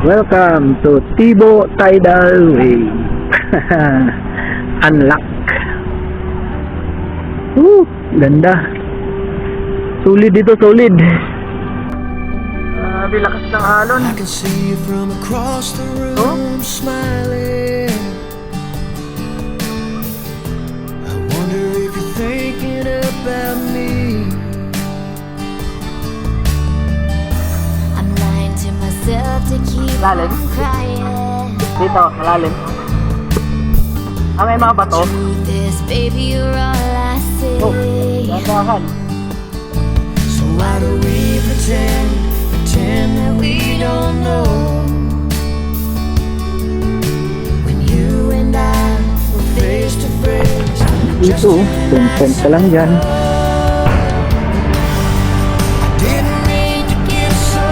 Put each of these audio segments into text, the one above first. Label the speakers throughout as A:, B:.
A: Welcome to Tibo Tidal Way. Unlock. Ganda. Solid dito, solid. Lakas ng alon.
B: I can see you from across the room, smiling. I wonder if you're thinking about me.
C: I'm lying to myself to keep
A: Lalim.
C: on crying.
A: Dito, malalim. May mga bato.
C: Truth is, baby, you're all I see.
A: Dandahan.
B: So why do we pretend that we don't know? When you and I were face to face.
A: Dito, content ka lang dyan.
B: Didn't mean to get so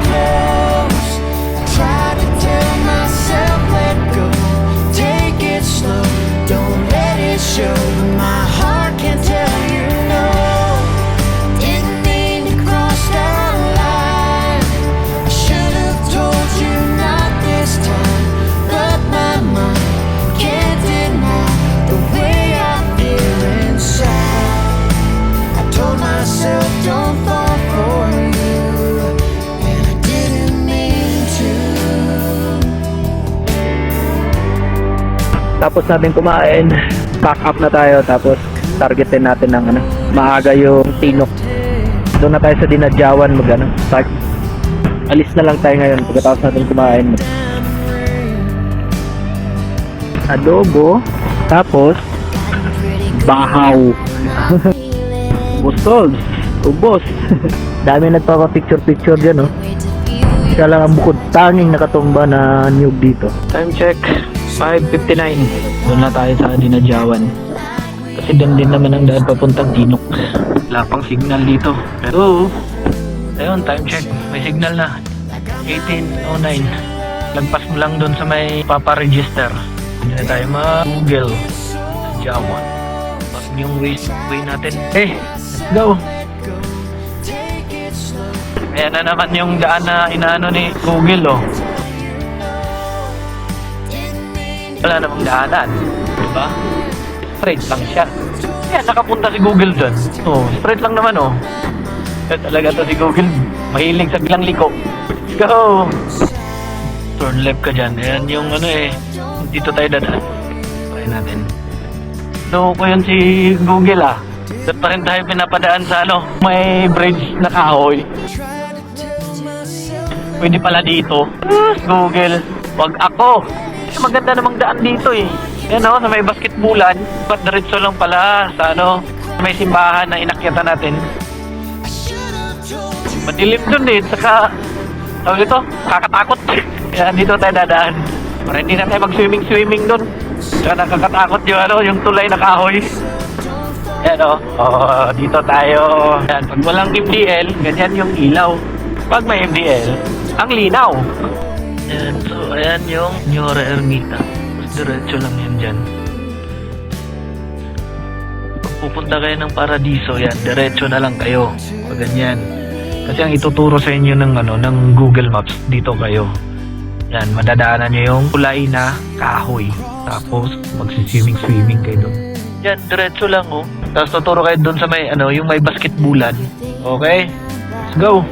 B: close. I tried to tell myself let go. Take it slow, don't let it show. My heart can't tell you no. Didn't mean to cross that line. I should have told you not this time. But my mind can't deny the way I feel inside. I told myself don't fall for you, and I didn't mean to.
A: Tapos natin kumain, pack up na tayo, tapos targetin natin ng maaga yung tinok. Doon na tayo sa Dinadjawan start. Alis na lang tayo ngayon pagkatapos natin kumain. Adobo, tapos bahaw. Bustol, ubos. Dami nagpapapicture dyan, no? Siya lang ang bukod tanging nakatumba na niyog dito. Time check, 5:59. Doon na tayo sa Dinadjawan. Kasi doon din naman ang daan papuntang Tinok. Wala pang signal dito. Pero, ayun, time check. May signal na. 18:09. Lagpas mo lang doon sa may paparegister. Hindi na tayo mag-Google. Dinadjawan. Pag yung way natin. Let's go! Ayan na naman yung daan na inaano ni Google, oh. Wala namang daanan, diba? Straight lang siya. Kaya nakapunta si Google dyan. Straight lang naman, oh. Kaya talaga to si Google. Mahilig sa bilang liko. Let's go! Turn left ka dyan. Ayan yung dito tayo dadaan. Try natin. So, ko yun si Google, ah. Doon pa rin tayo pinapadaan sa may bridge na kahoy. Pwede pala dito. Google, wag ako. Maganda namang daan dito eh. Yan sa may basketbulan. Ba't diretso lang pala sa may simbahan na inakyatan natin. Madilim dun eh. Saka, tawag ito, kakatakot. Kaya dito tayo dadaan. Para hindi na tayo mag-swimming dun. Kaya nakakatakot yung tulay na kahoy. Yan dito tayo. Yan, pag walang MDL, ganyan yung ilaw. Pag may MDL, ang linaw. Yan, so ayan yung Ñora Ermita. Diretso lang yan dyan. Kung pupunta kayo ng Paradiso, yan, diretso na lang kayo. Pag ganyan. Kasi ang ituturo sa inyo ng Google Maps, dito kayo. Yan, madadaanan nyo yung kulay na kahoy. Tapos, magsiswimming kayo doon. Yan, diretso lang, oh. Tapos tuturo kayo doon sa may, yung may basketbulan. Okay? Let's go!